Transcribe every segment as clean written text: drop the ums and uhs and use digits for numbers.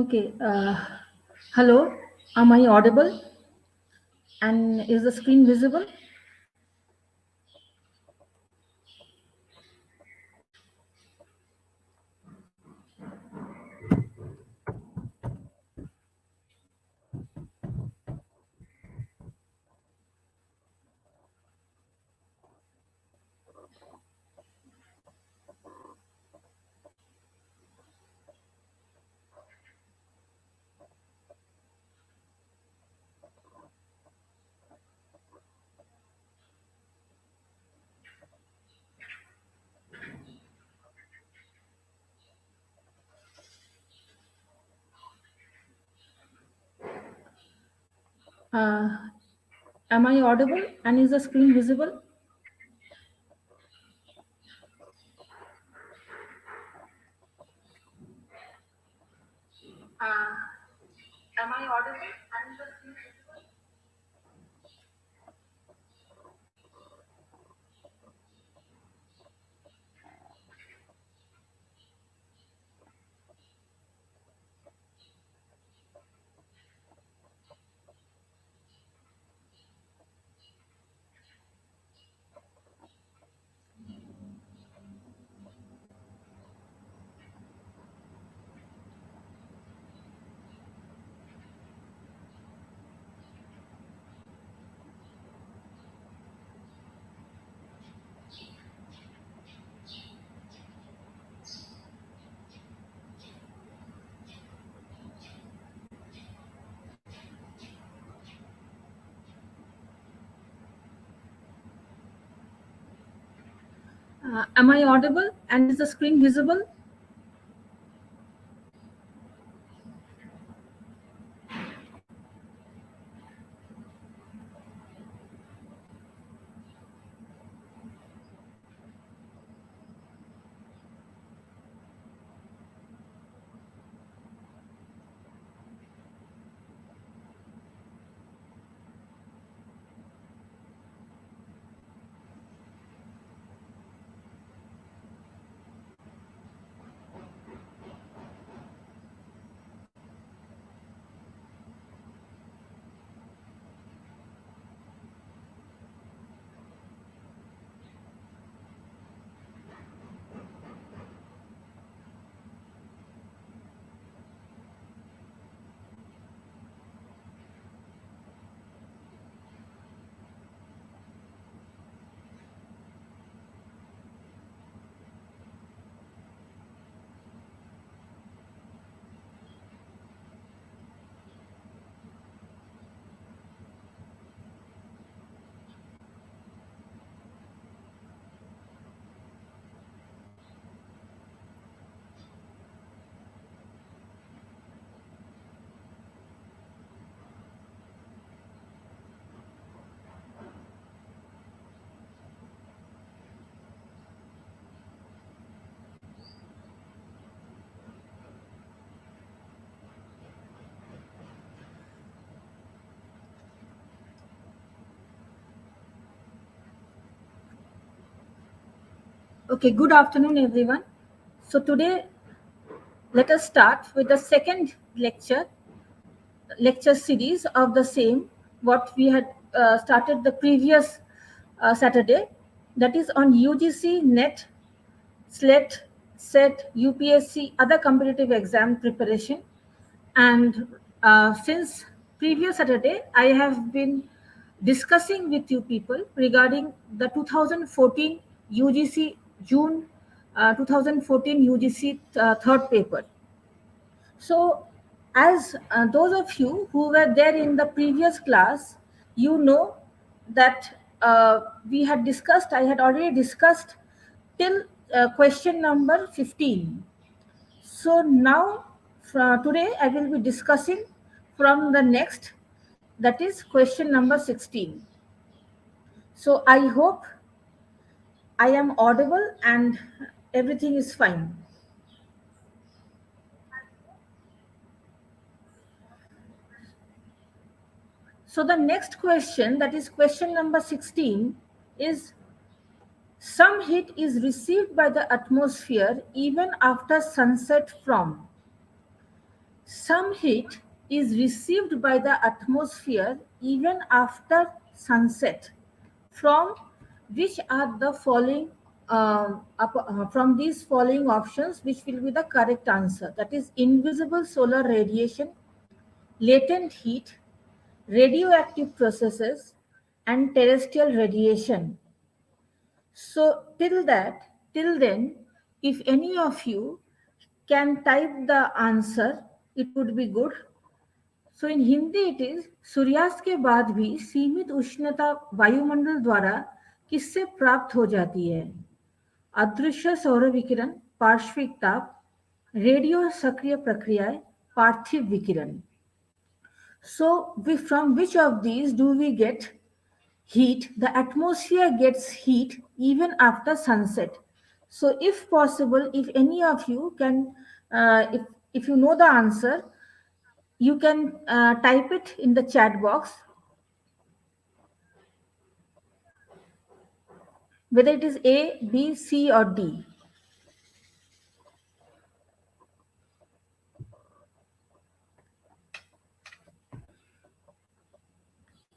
Okay. Hello. Am I audible? And is the screen visible? Uh, am I audible? And is the screen visible? Uh, am I audible? And is the screen visible? Am I audible? And is the screen visible? Okay. Good afternoon, everyone. So today, let us start with the second lecture series of the same what we had started the previous Saturday, that is on UGC net SLET, SET, UPSC, other competitive exam preparation. And since previous Saturday, I have been discussing with you people regarding the 2014 UGC June 2014 UGC third paper. So, as those of you who were there in the previous class, you know that I had already discussed till question number 15. So now, today, I will be discussing from the next, that is question number 16. So I hope I am audible and everything is fine. So the next question, that is question number 16, is some heat is received by the atmosphere even after sunset from. Some heat is received by the atmosphere even after sunset. From which are the following from these following options, which will be the correct answer? That is invisible solar radiation, latent heat, radioactive processes, and terrestrial radiation. So till then, if any of you can type the answer, it would be good. So in Hindi it is सूर्यास्त के बाद भी सीमित उष्णता वायुमंडल द्वारा किससे प्राप्त हो जाती है? अदृश्य सौर विकिरण, पार्श्विक ताप, रेडियो सक्रिय प्रक्रियाएं, पार्थिव विकिरण. So from which of these do we get heat? The atmosphere gets heat even after sunset. So if possible, if any of you can, if you know the answer, you can type it in the chat box, whether it is A, B, C, or D.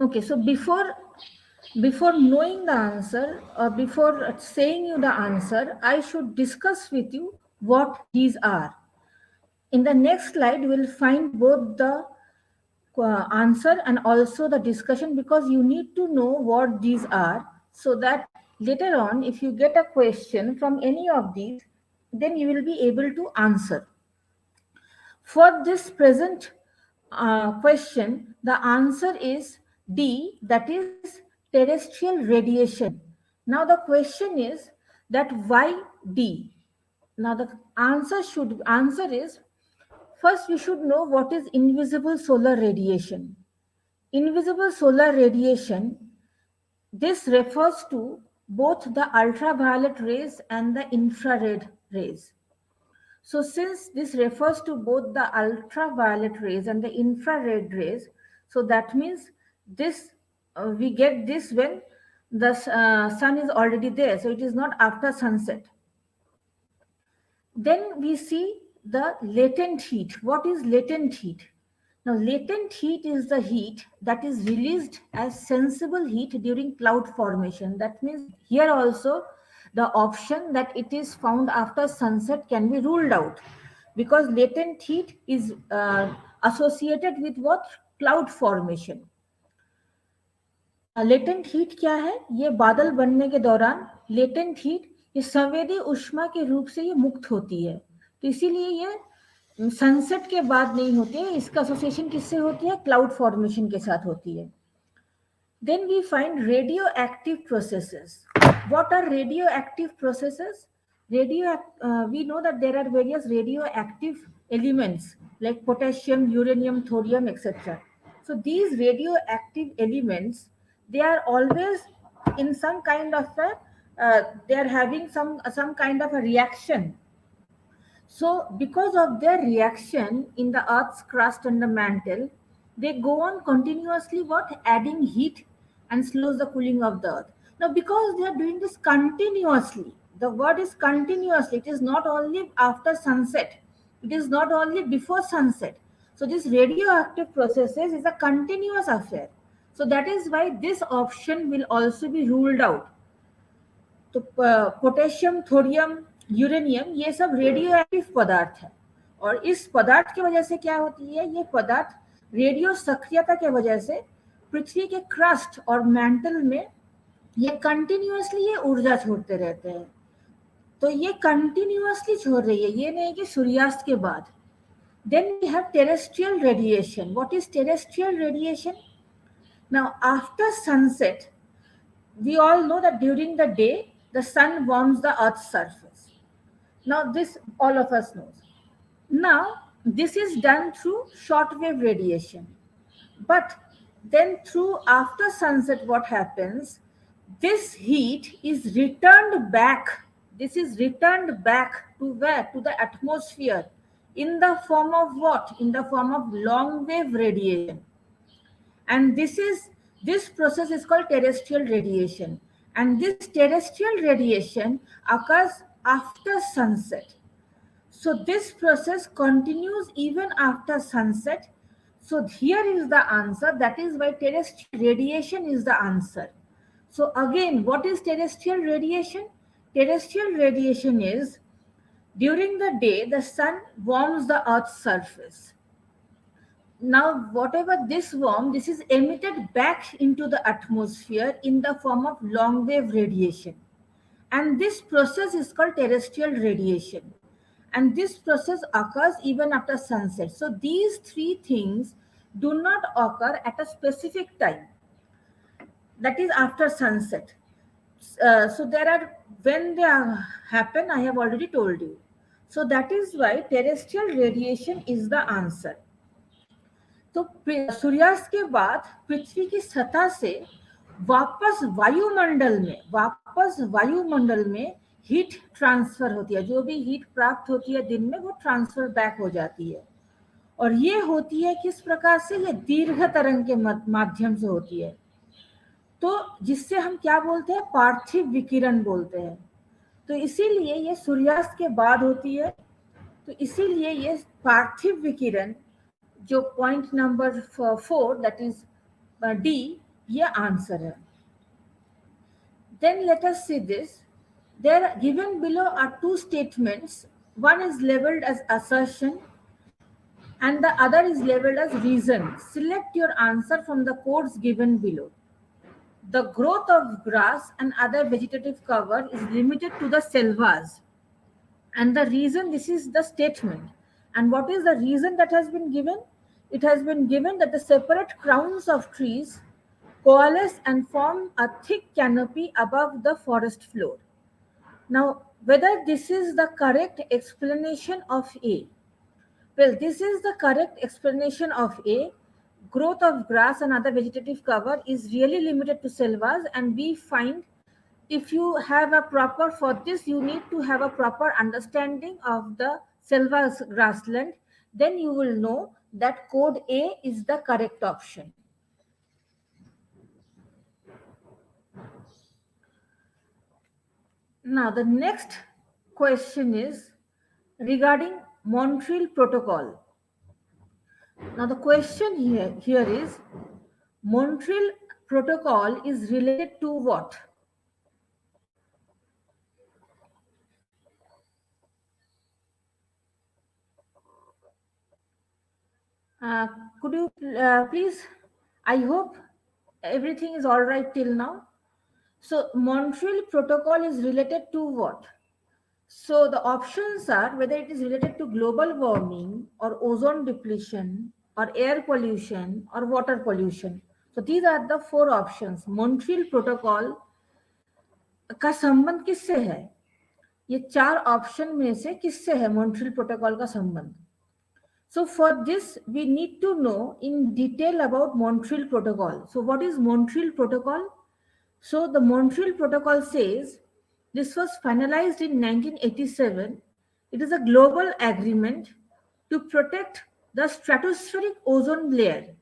Okay, so before knowing the answer or before saying you the answer, I should discuss with you what these are. In the next slide, you will find both the answer and also the discussion, because you need to know what these are, so that later on if you get a question from any of these, then you will be able to answer. For this present question, the answer is D, that is terrestrial radiation. Now the question is that why D? Now the answer is, first we should know what is invisible solar radiation. Invisible solar radiation, this refers to both the ultraviolet rays and the infrared rays. So since this refers to both the ultraviolet rays and the infrared rays, so that means this we get this when the sun is already there. So it is not after sunset. Then we see the latent heat. What is latent heat? Now, latent heat is the heat that is released as sensible heat during cloud formation. That means here also the option that it is found after sunset can be ruled out, because latent heat is associated with what? Cloud formation. Latent heat क्या है? ये बादल बनने के दौरान latent heat ये संवेदी उष्मा के रूप से ये मुक्त होती है, तो इसीलिए ये सनसेट के बाद नहीं होती है. इसका एसोसिएशन किससे होती है? क्लाउड फॉर्मेशन के साथ होती है. Then we find radioactive processes. What are radioactive processes? We know that there are various radioactive elements like potassium, uranium, thorium, etc. So these radioactive elements, they are always in some kind of they are having some kind of a reaction. So because of their reaction in the Earth's crust and the mantle, they go on continuously what? Adding heat and slows the cooling of the Earth. Now because they are doing this continuously, the word is continuously, it is not only after sunset, it is not only before sunset. So this radioactive processes is a continuous affair. So that is why this option will also be ruled out. तो potassium, thorium, uranium ये सब radio active पदार्थ है, और इस पदार्थ की वजह से क्या होती है? ये पदार्थ रेडियो सक्रियता के वजह से पृथ्वी के क्रस्ट और मैंटल में ये कंटिन्यूअसली ये ऊर्जा छोड़ते रहते हैं. तो ये कंटिन्यूअसली छोड़ रही है, ये नहीं कि सूर्यास्त के बाद. Then we have terrestrial radiation. What is terrestrial radiation? Now after sunset, we all know that during the day the sun warms the earth's surface. Now this all of us knows. Now this is done through shortwave radiation. But then through after sunset what happens? This heat is returned back. This is returned back to where? To the atmosphere in the form of what? In the form of long wave radiation. And this process is called terrestrial radiation, and this terrestrial radiation occurs after sunset. So this process continues even after sunset. So here is the answer. That is why terrestrial radiation is the answer. So again, what is terrestrial radiation? Terrestrial radiation is during the day, the sun warms the earth's surface. Now, whatever this warm, this is emitted back into the atmosphere in the form of long wave radiation. And this process is called terrestrial radiation. And this process occurs even after sunset. So these three things do not occur at a specific time, that is after sunset. So there are, when they happen, I have already told you. So that is why terrestrial radiation is the answer. तो सूर्यास्त के बाद पृथ्वी की सतह से वापस वायुमंडल में हीट ट्रांसफर होती है, जो भी हीट प्राप्त होती है दिन में वो ट्रांसफर बैक हो जाती है। और ये होती है किस प्रकार से? ये दीर्घ तरंग के माध्यम से होती है, तो जिससे हम क्या बोलते हैं? पार्थिव विकिरण बोलते हैं। तो इसीलिए ये सूर्यास्त के बाद होती है, तो इसीलिए ये पार्थिव विकिरण जो point number 4 that is D, ये आंसर है। Then let us see this. There given below are two statements. One is labeled as assertion and the other is labeled as reason. Select your answer from the codes given below. The growth of grass and other vegetative cover is limited to the selvas. And the reason, this is the statement. And what is the reason that has been given? It has been given that the separate crowns of trees coalesce and form a thick canopy above the forest floor. Now, whether this is the correct explanation of A? Well, this is the correct explanation of A. Growth of grass and other vegetative cover is really limited to selvas, and we find if you have a proper, for this you need to have a proper understanding of the selvas grassland, then you will know that code A is the correct option. Now the next question is regarding Montreal Protocol. Now the question here is, Montreal Protocol is related to what? Could you please, I hope everything is all right till now. So Montreal Protocol is related to what? So the options are whether it is related to global warming or ozone depletion or air pollution or water pollution. So these are the four options. Montreal Protocol का संबंध किससे है? ये चार option में से किससे है Montreal Protocol का संबंध? So for this, we need to know in detail about Montreal Protocol. So what is Montreal Protocol? So the Montreal Protocol says this was finalized in 1987. It is a global agreement to protect the stratospheric ozone layer.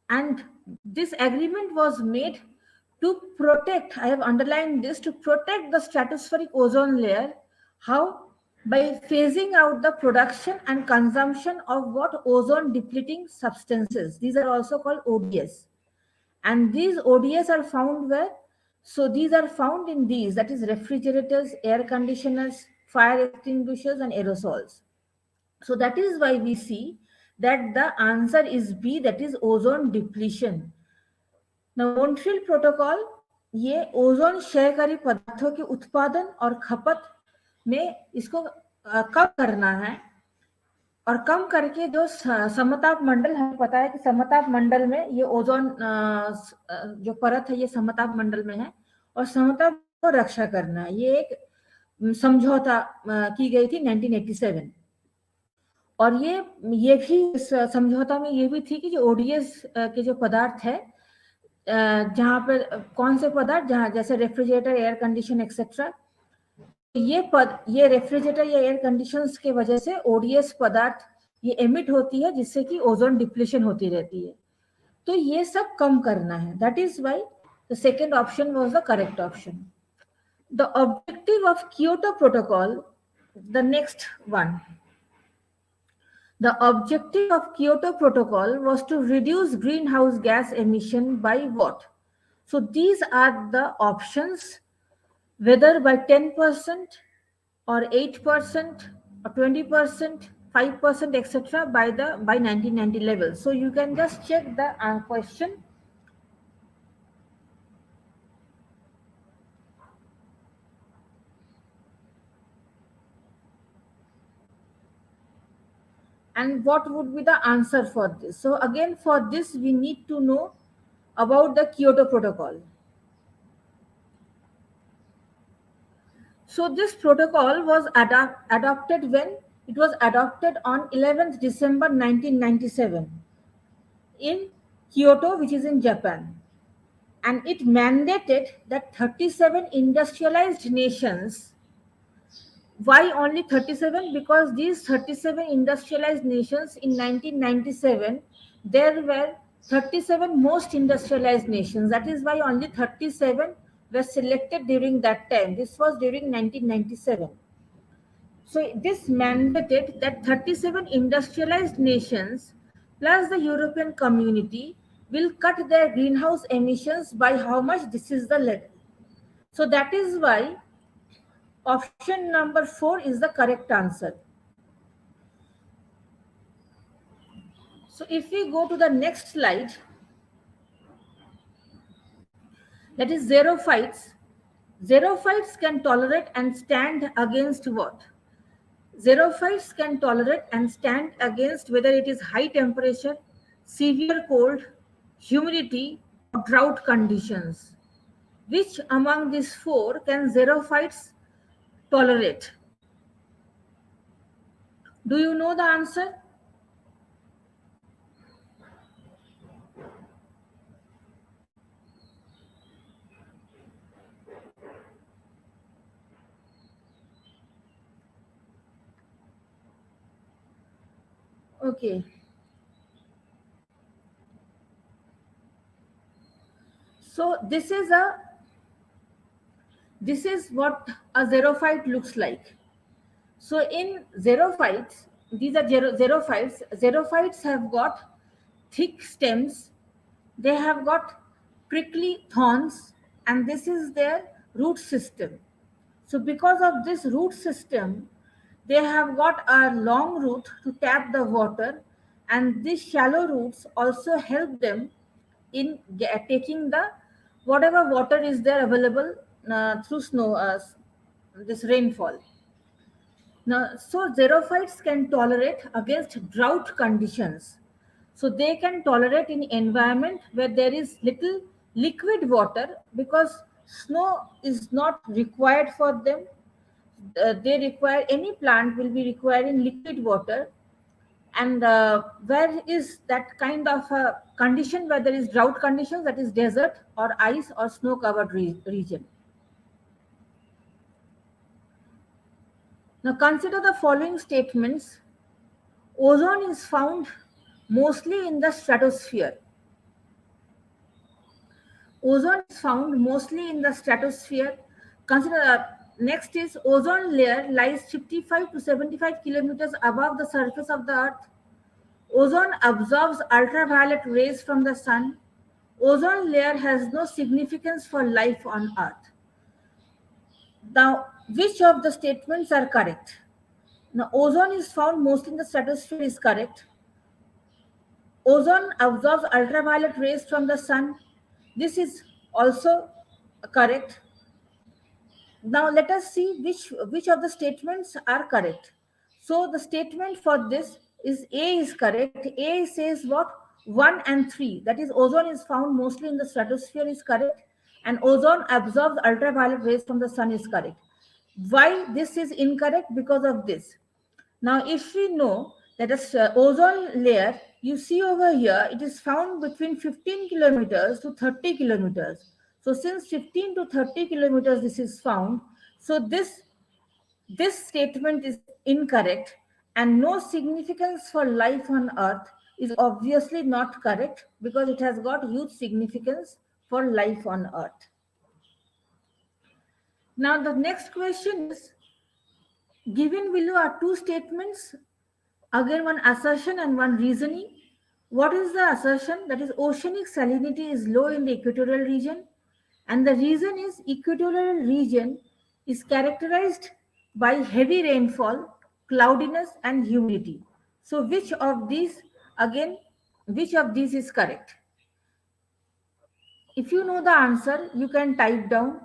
And this agreement was made to protect, I have underlined this, to protect the stratospheric ozone layer. How? By phasing out the production and consumption of what? Ozone depleting substances. These are also called ODS. And these ODS are found where? So these are found in these, that is refrigerators, air conditioners, fire extinguishers and aerosols. So that is why we see that the answer is B, that is ozone depletion. Now Montreal Protocol, ये ozone क्षयकारी पदार्थों के उत्पादन और खपत में इसको कम करना है, और कम करके जो समताप मंडल, हमें पता है कि समताप मंडल में ये ओजोन जो परत है ये समताप मंडल में है, और समताप को रक्षा करना है। ये एक समझौता की गई थी 1987, और ये भी इस समझौता में ये भी थी कि जो ओडीएस के जो पदार्थ है, जहाँ पर कौन से पदार्थ, जहाँ जैसे रेफ्रिजरेटर, एयर कंडीशन एक्सेट्रा, ये रेफ्रिजरेटर या एयर कंडीशंस के वजह से ओडीएस पदार्थ ये एमिट होती है, जिससे कि ओजोन डिप्लीशन होती रहती है। तो ये सब कम करना है। That is why the second option was the correct option. The objective of Kyoto protocol the next one. The objective of Kyoto Protocol was to reduce greenhouse gas emission by what? So these are the options, whether by 10% or 8% or 20%, 5%, etc. by 1990 level. So you can just check the question. And what would be the answer for this? So again, for this we need to know about the Kyoto Protocol. So this protocol was adopted when? It was adopted on 11th December 1997 in Kyoto, which is in Japan. And it mandated that 37 industrialized nations. Why only 37? Because these 37 industrialized nations in 1997, there were 37 most industrialized nations. That is why only 37 were selected during that time. This was during 1997. So this mandated that 37 industrialized nations plus the European community will cut their greenhouse emissions by how much? This is the level. So that is why option number 4 is the correct answer. So if we go to the next slide, that is xerophytes. Xerophytes can tolerate and stand against what? Xerophytes can tolerate and stand against whether it is high temperature, severe cold, humidity, or drought conditions. Which among these 4 can xerophytes tolerate? Do you know the answer? Okay. So this is what a xerophyte looks like. So in xerophytes, these are xerophytes. Xerophytes have got thick stems, they have got prickly thorns, and this is their root system. So because of this root system, they have got a long root to tap the water, and these shallow roots also help them in taking the whatever water is there available through snow, this rainfall. Now, so xerophytes can tolerate against drought conditions. So they can tolerate in environment where there is little liquid water, because snow is not required for them. They require, any plant will be requiring liquid water. And where is that kind of a condition where there is drought conditions, that is desert or ice or snow covered region. Now consider the following statements. Ozone is found mostly in the stratosphere. Ozone is found mostly in the stratosphere. Consider next is ozone layer lies 55 to 75 kilometers above the surface of the earth. Ozone absorbs ultraviolet rays from the sun. Ozone layer has no significance for life on earth. Now, which of the statements are correct? Now, ozone is found mostly in the stratosphere is correct. Ozone absorbs ultraviolet rays from the sun. This is also correct. Now let us see which of the statements are correct. So the statement for this is A is correct. A says what? 1 and 3. That is, ozone is found mostly in the stratosphere is correct, and ozone absorbs ultraviolet rays from the sun is correct. Why this is incorrect? Because of this. Now, if we know that a ozone layer, you see over here, it is found between 15 kilometers to 30 kilometers. So since 15 to 30 kilometers this is found, so this statement is incorrect, and no significance for life on earth is obviously not correct, because it has got huge significance for life on earth. Now the next question is, Given below are two statements, again one assertion and one reasoning. What is the assertion? That is oceanic salinity is low in the equatorial region, and the reason is equatorial region is characterized by heavy rainfall, cloudiness and humidity. So which of these, again, which of these is correct? If you know the answer, you can type down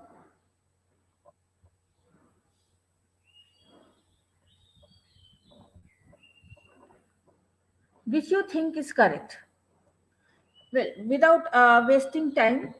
which you think is correct. Well, without wasting time,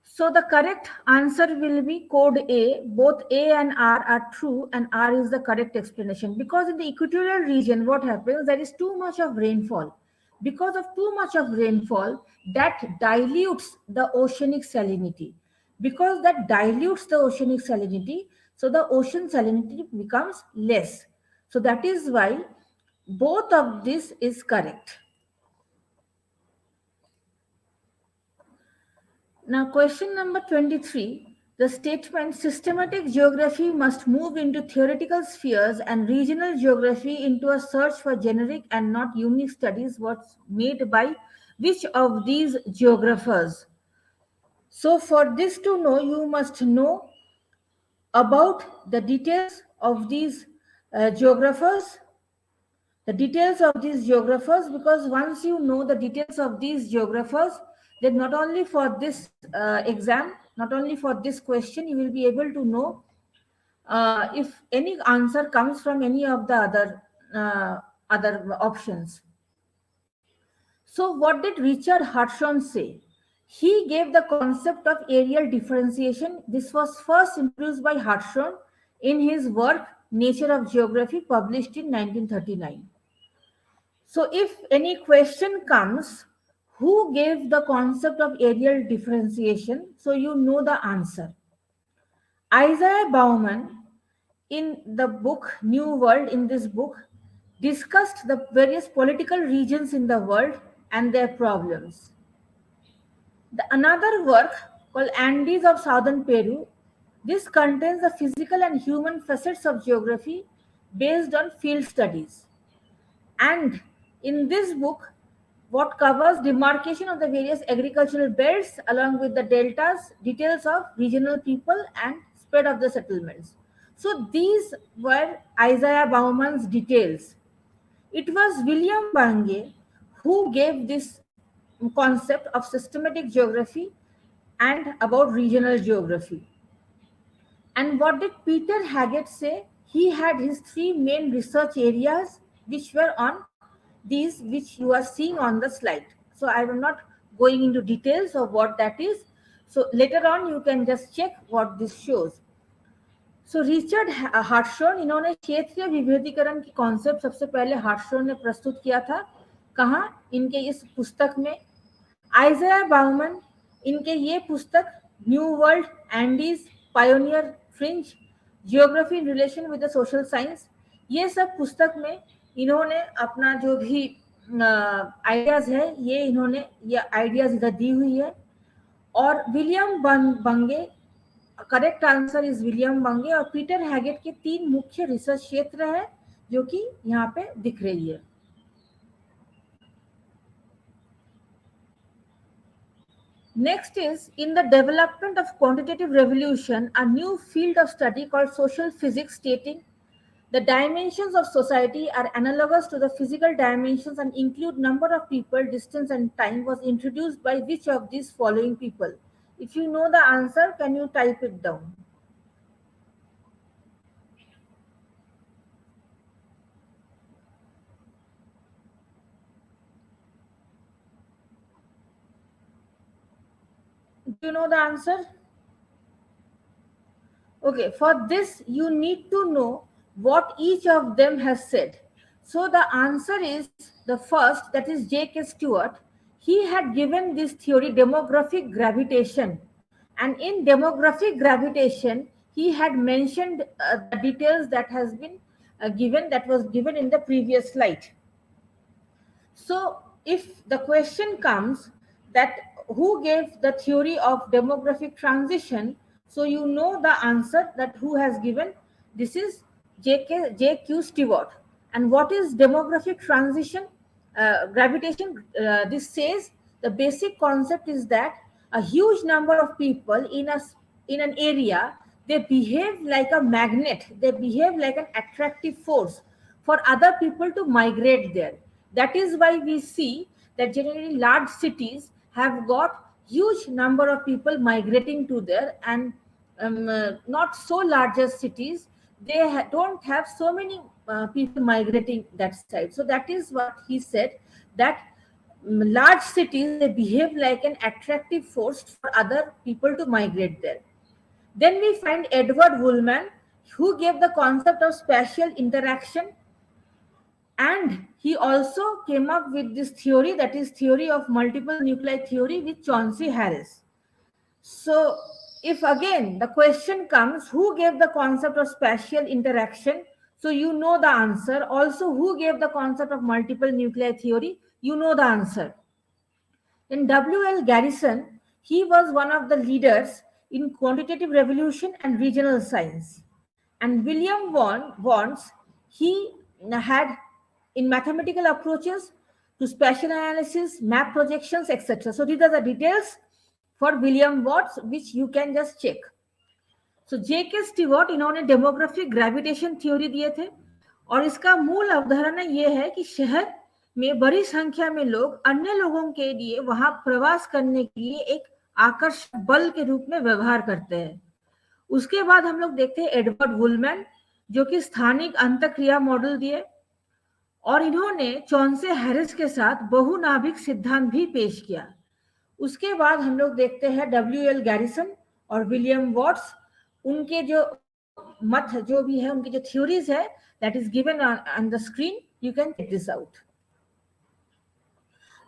so the correct answer will be code A. Both A and R are true, and R is the correct explanation. Because in the equatorial region, what happens? There is too much of rainfall. Because of too much of rainfall, that dilutes the oceanic salinity. Because that dilutes the oceanic salinity, so the ocean salinity becomes less. So that is why both of this is correct. Now, question number 23. The statement systematic geography must move into theoretical spheres and regional geography into a search for generic and not unique studies was made by which of these geographers? So, for this to know, you must know about the details of these geographers, the details of these geographers, because once you know the details of these geographers, then not only for this exam, not only for this question, you will be able to know if any answer comes from any of the other options. So what did Richard Hartshorne say? He gave the concept of areal differentiation. This was first introduced by Hartshorne in his work Nature of Geography, published in 1939. So, if any question comes, who gave the concept of areal differentiation? So, you know the answer. Isaiah Bauman, in the book New World, in this book, discussed the various political regions in the world and their problems. Another work called Andes of Southern Peru, this contains the physical and human facets of geography based on field studies. And in this book, what covers demarcation of the various agricultural belts along with the deltas, details of regional people and spread of the settlements. So these were Isaiah Bauman's details. It was William Bange who gave this concept of systematic geography and about regional geography. And what did Peter Haggett say? He had his three main research areas, which were on these, which you are seeing on the slide. So I am not going into details of what that is. So later on, you can just check what this shows. So Richard Hartshorne, इन्होंने क्षेत्रीय विभेदीकरण की concept सबसे पहले हार्टशॉर्न ने प्रस्तुत किया था. कहाँ? इनके इस पुस्तक में. आइज़ाया बाउमन, इनके ये पुस्तक new world, Andes, pioneer, fringe, geography in relation with the social science, ये सब पुस्तक में इन्होंने अपना जो भी आइडियाज है ये इन्होंने ये आइडियाज इधर दी हुई है. और विलियम बंगे, करेक्ट आंसर इज विलियम बंगे, और पीटर हैगेट के तीन मुख्य रिसर्च क्षेत्र है जो कि यहाँ पे दिख रही है. Next is, in the development of quantitative revolution, a new field of study called social physics, stating the dimensions of society are analogous to the physical dimensions and include number of people, distance and time, was introduced by which of these following people? If you know the answer, can you type it down? Do you know the answer? Okay, for this you need to know what each of them has said. So the answer is the first, that is J.K. Stewart. He had given this theory demographic gravitation, and in demographic gravitation he had mentioned the details that has been given, that was given in the previous slide. So if the question comes that who gave the theory of demographic transition, so you know the answer, that who has given. This is J.Q. Stewart. And what is demographic transition? Gravitation. This says the basic concept is that a huge number of people in an area, they behave like a magnet. They behave like an attractive force for other people to migrate there. That is why we see that generally large cities have got huge number of people migrating to there, and not so larger cities, they don't have so many people migrating that side. So that is what he said, that large cities, they behave like an attractive force for other people to migrate there. Then we find Edward Woolman, who gave the concept of spatial interaction, and he also came up with this theory, that is theory of multiple nuclei theory, with Chauncey Harris. So if again the question comes, who gave the concept of spatial interaction? So you know the answer. Also, who gave the concept of multiple nuclei theory? You know the answer. In W.L. Garrison, he was one of the leaders in quantitative revolution and regional science. And William Vaughan's, he had in mathematical approaches to spatial analysis, map projections, etc. So these are the details for William Watts, which you can just check. So J.K. Stewart इन्होंने demographic gravitation theory दिए थे, और इसका मूल अवधारणा यह है कि शहर में बड़ी संख्या में लोग अन्य लोगों के लिए वहां प्रवास करने के लिए एक आकर्षक बल के रूप में व्यवहार करते हैं. उसके बाद हम लोग देखते हैं एडवर्ड वुलमैन, जो कि स्थानिक अंतःक्रिया मॉडल दिए, और इन्होंने चॉन्से हैरिस के साथ बहुनाभिक सिद्धांत भी पेश किया. उसके बाद हम लोग देखते हैं W.L. गैरिसन और विलियम वॉट्स. उनके जो मत जो भी है, उनकी जो थ्योरीज है, that is given on the screen. You can check this out.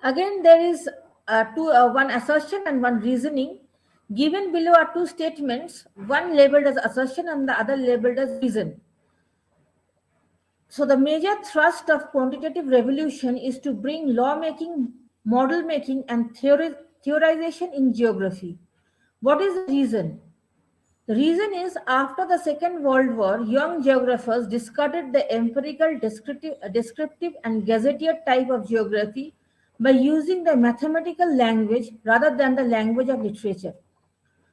Again, there is one assertion and one reasoning. Given below are two statements, one labeled as assertion and the other labeled as reason. So the major thrust of quantitative revolution is to bring lawmaking, model making, and theorization in geography. What is the reason? The reason is, after the Second World War, young geographers discarded the empirical, descriptive and gazetteer type of geography by using the mathematical language rather than the language of literature.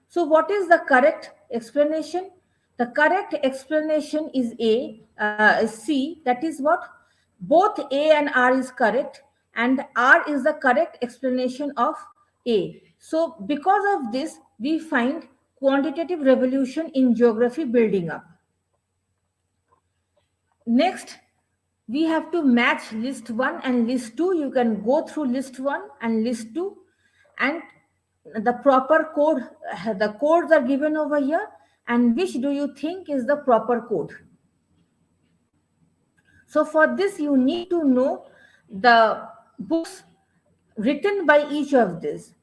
So what is the correct explanation? The correct explanation is C. That is what? Both A and R is correct, and R is the correct explanation of A. So because of this, we find quantitative revolution in geography building up. Next, we have to match list 1 and list 2. You can go through list 1 and list 2, and the proper code, the codes are given over here, and which do you think is the proper code? So for this, you need to know the books written by each of these.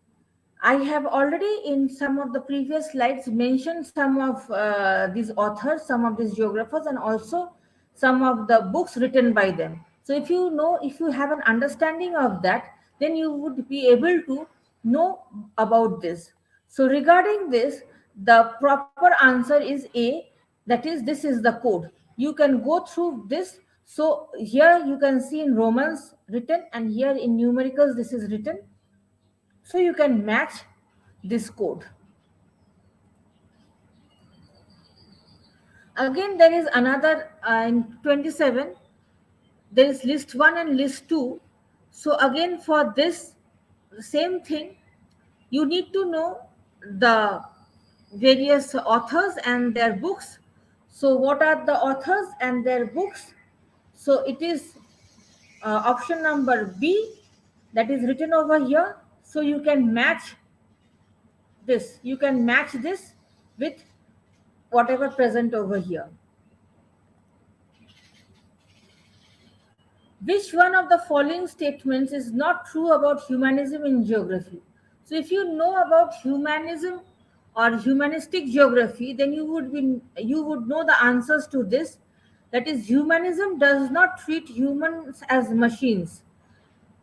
I have already in some of the previous slides mentioned some of these authors, some of these geographers, and also some of the books written by them. So if you know, if you have an understanding of that, then you would be able to know about this. So regarding this, the proper answer is A, that is, this is the code. You can go through this. So here you can see in Romans written, and here in numericals this is written. So you can match this code. Again, there is another in 27. There is list 1 and list 2. So again, for this same thing, you need to know the various authors and their books. So what are the authors and their books? So it is option number B, that is written over here. So you can match this. You can match this with whatever present over here. Which one of the following statements is not true about humanism in geography? So if you know about humanism or humanistic geography, then you would know the answers to this. That is, humanism does not treat humans as machines.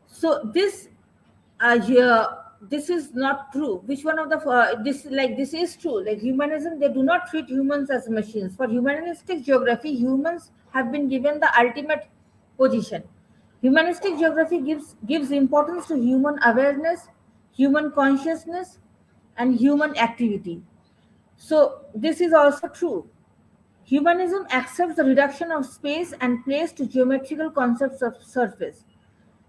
So this this is not true. Which one of the this is true? Like humanism, they do not treat humans as machines. For humanistic geography, humans have been given the ultimate position. Humanistic geography gives importance to human awareness, human consciousness, and human activity. So this is also true. Humanism accepts the reduction of space and place to geometrical concepts of surface.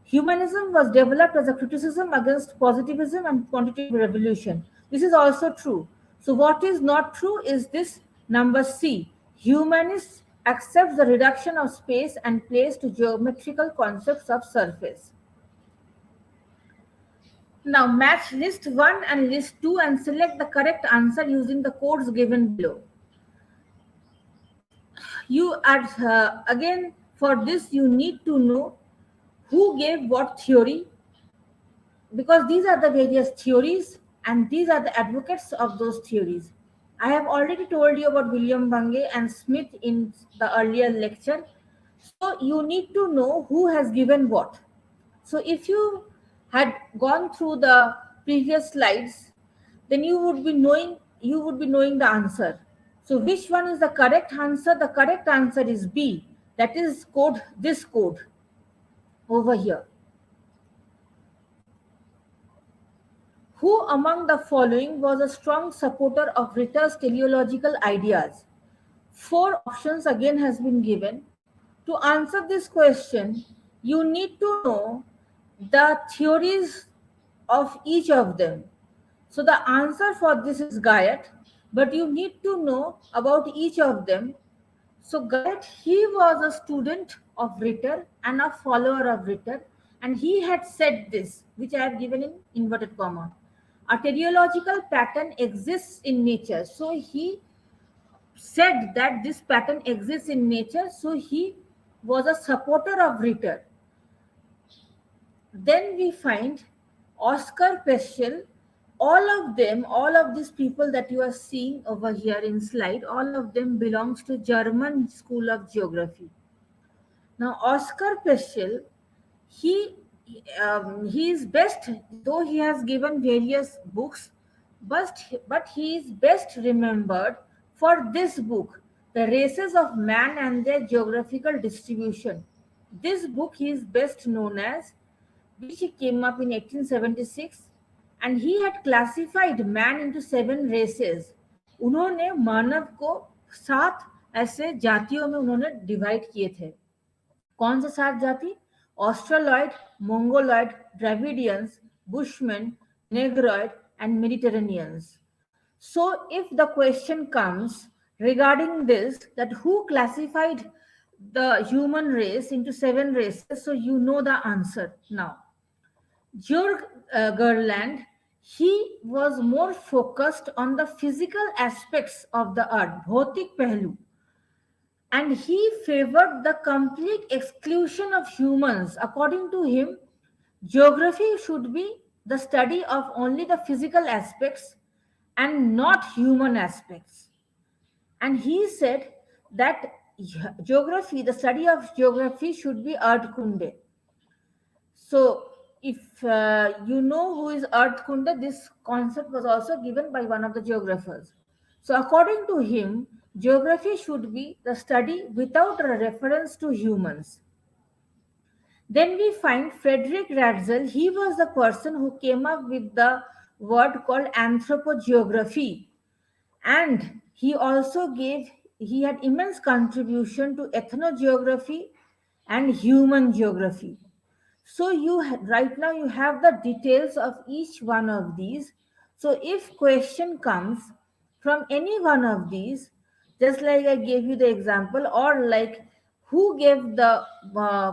Humanism was developed as a criticism against positivism and quantitative revolution. This is also true. So, what is not true is this number C. Humanists accept the reduction of space and place to geometrical concepts of surface. Now, match list 1 and list 2 and select the correct answer using the codes given below. You add, again, for this, you need to know who gave what theory, because these are the various theories and these are the advocates of those theories. I have already told you about William Bungay and Smith in the earlier lecture. So you need to know who has given what. So if you had gone through the previous slides, then you would be knowing the answer. So which one is the correct answer? The correct answer is B. That is code, this code over here. Who among the following was a strong supporter of Ritter's teleological ideas? 4 options again has been given. To answer this question, you need to know the theories of each of them. So the answer for this is Guyot, but you need to know about each of them. So Guyot, he was a student of Ritter and a follower of Ritter, and he had said this, which I have given in inverted comma. A teleological pattern exists in nature. So he said that this pattern exists in nature. So he was a supporter of Ritter. Then we find Oscar Peschel. All of these people that you are seeing over here in slide, all of them belongs to German School of Geography. Now, Oscar Peschel, he he is best, though he has given various books, but he is best remembered for this book, The Races of Man and Their Geographical Distribution. This book he is best known as, which he came up in 1876, and he had classified man into 7 races. उन्होंने मानव को 7 ऐसे जातियों में उन्होंने divide किए थे. कौन से 7 जाति? Australoid, Mongoloid, Dravidians, Bushman, Negroid and Mediterraneans. So if the question comes regarding this, that who classified the human race into 7 races, so you know the answer now. Georg Gerland, he was more focused on the physical aspects of the earth, bhautik pehlu, and he favored the complete exclusion of humans. According to him, geography should be the study of only the physical aspects and not human aspects. And he said that geography, the study of geography should be Erdkunde. So if you know who is Erdkunde, this concept was also given by one of the geographers. So according to him, geography should be the study without a reference to humans. Then we find Frederick Ratzel. He was the person who came up with the word called anthropogeography. And he had immense contribution to ethnogeography and human geography. So right now you have the details of each one of these. So if question comes from any one of these, just like I gave you the example, or like who gave the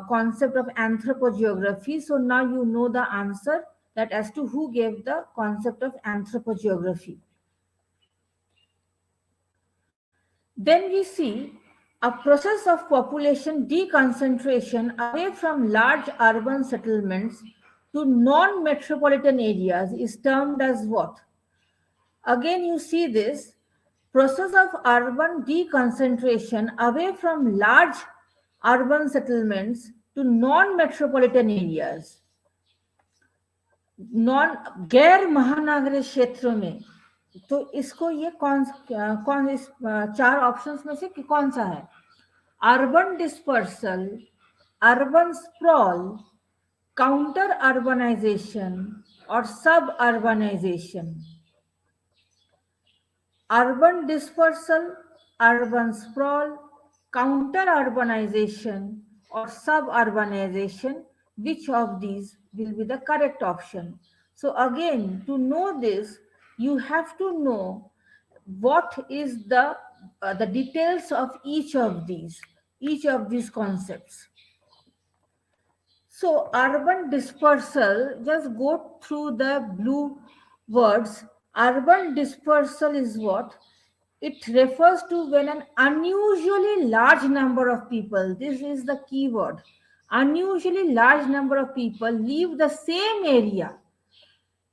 concept of anthropogeography, so now you know the answer, that as to who gave the concept of anthropogeography. Then we see a process of population deconcentration away from large urban settlements to non-metropolitan areas is termed as what? Again, you see this process of urban deconcentration away from large urban settlements to non-metropolitan areas. गैर महानगरीय क्षेत्रों में, तो इसको ये कौन इस 4 options में से कौन सा है? Urban dispersal, urban sprawl, counter urbanization और suburbanization. Urban dispersal, urban sprawl, counter urbanization or suburbanization, which of these will be the correct option? So again, to know this, you have to know what is the details of each of these concepts. So urban dispersal, just go through the blue words. Urban dispersal is what? It refers to when an unusually large number of people, this is the key word, unusually large number of people leave the same area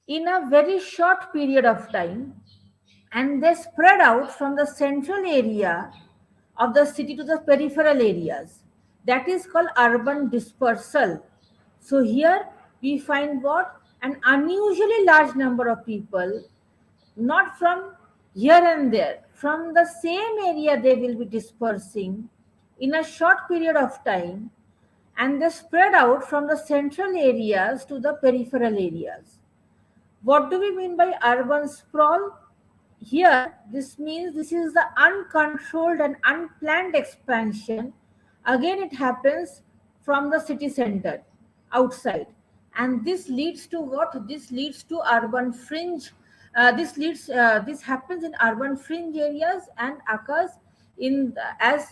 in a very short period of time, and they spread out from the central area of the city to the peripheral areas. That is called urban dispersal. So here we find what? An unusually large number of people, not from here and there, from the same area they will be dispersing in a short period of time, and they spread out from the central areas to the peripheral areas. What do we mean by urban sprawl? Here, this means this is the uncontrolled and unplanned expansion. Again, it happens from the city center outside. And this leads to what? This leads to urban fringe. This happens in urban fringe areas and occurs as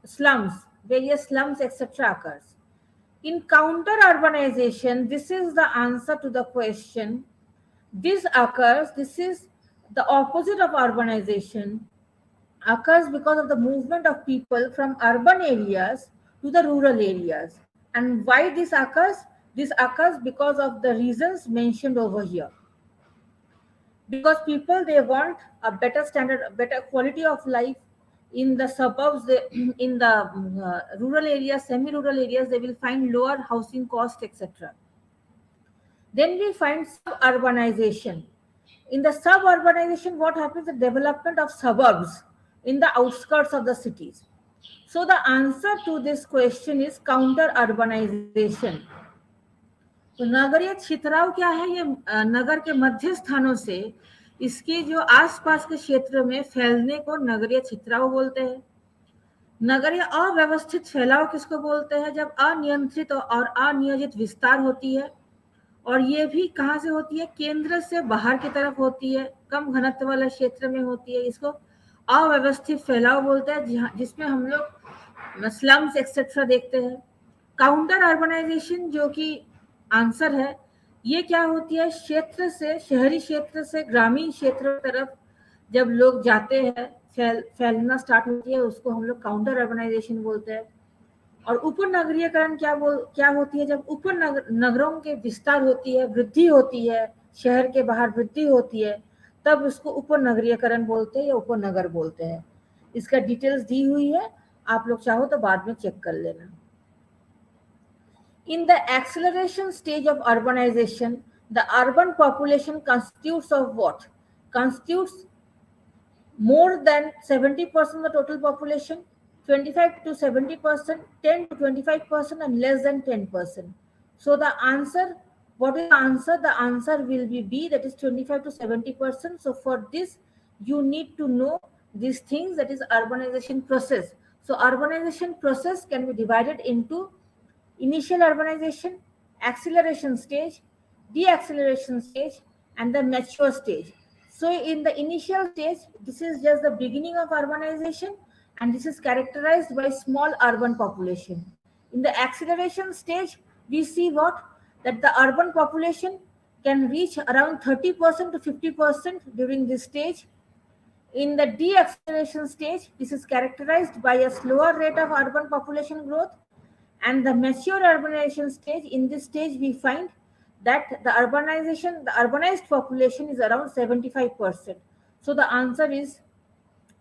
slums, various slums, etc. occurs. In counter urbanization, this is the answer to the question. This is the opposite of urbanization, occurs because of the movement of people from urban areas to the rural areas. And why this occurs? This occurs because of the reasons mentioned over here. Because people, they want a better standard, a better quality of life in the suburbs, in the rural areas, semi-rural areas, they will find lower housing cost, etc. Then we find suburbanization. In the suburbanization, what happens? The development of suburbs in the outskirts of the cities. So the answer to this question is counter urbanization. तो नगरीय छितराव क्या है? ये नगर के मध्य स्थानों से इसके जो आसपास के क्षेत्र में फैलने को नगरीय छितराव बोलते हैं. नगरीय अव्यवस्थित फैलाव किसको बोलते हैं? जब अनियंत्रित और अनियोजित विस्तार होती है, और ये भी कहाँ से होती है? केंद्र से बाहर की तरफ होती है, कम घनत्व वाले क्षेत्र में होती है. इसको अव्यवस्थित फैलाव बोलते हैं, जिसमें हम लोग स्लम्स एक्सेट्रा देखते हैं. काउंटर अर्बनाइजेशन, जो कि आंसर है, ये क्या होती है? क्षेत्र से, शहरी क्षेत्र से ग्रामीण क्षेत्र की तरफ जब लोग जाते हैं, फैलना स्टार्ट होती है, उसको हम लोग काउंटर अर्बनाइजेशन बोलते हैं. और उपनगरीयकरण क्या होती है? जब नगरों के विस्तार होती है, वृद्धि होती है, शहर के बाहर वृद्धि होती है, तब उसको उपनगरीयकरण बोलते हैं या उपनगर बोलते हैं. इसका डिटेल्स दी हुई है, आप लोग चाहो तो बाद में चेक कर लेना. In the acceleration stage of urbanization, the urban population constitutes of what? Constitutes more than 70% of the total population, 25 to 70%, 10 to 25%, and less than 10%. So the answer, what is the answer? The answer will be B, that is 25 to 70%. So for this, you need to know these things, that is urbanization process. So urbanization process can be divided into initial urbanization, acceleration stage, deacceleration stage, and the mature stage. So in the initial stage, this is just the beginning of urbanization, and this is characterized by small urban population. In the acceleration stage, we see what? That the urban population can reach around 30% to 50% during this stage. In the deacceleration stage, this is characterized by a slower rate of urban population growth. And the mature urbanization stage, in this stage we find that the urbanized population is around 75%. So the answer is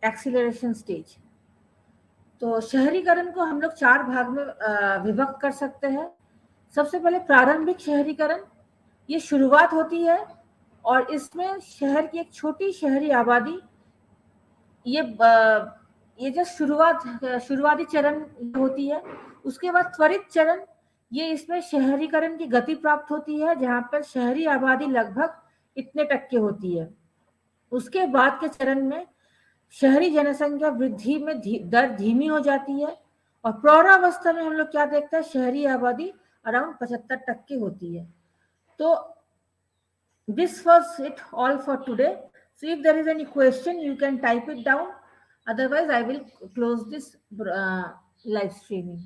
acceleration stage. तो शहरीकरण को हम लोग 4 भाग में विभक्त कर सकते हैं. सबसे पहले प्रारंभिक शहरीकरण. ये शुरुआत होती है और इसमें शहर की एक छोटी शहरी आबादी ये जो शुरुआती चरण होती है। उसके बाद त्वरित चरण, ये इसमें शहरीकरण की गति प्राप्त होती है जहां पर शहरी आबादी लगभग इतने टक्के होती है। उसके बाद के चरण में शहरी जनसंख्या वृद्धि में दर धीमी हो जाती है और प्रौढ़ावस्था में हम लोग क्या देखते हैं, शहरी आबादी अराउंड 75% होती है। तो this was it all for today. So if there is any question, you can type it down. Otherwise, I will close this live streaming.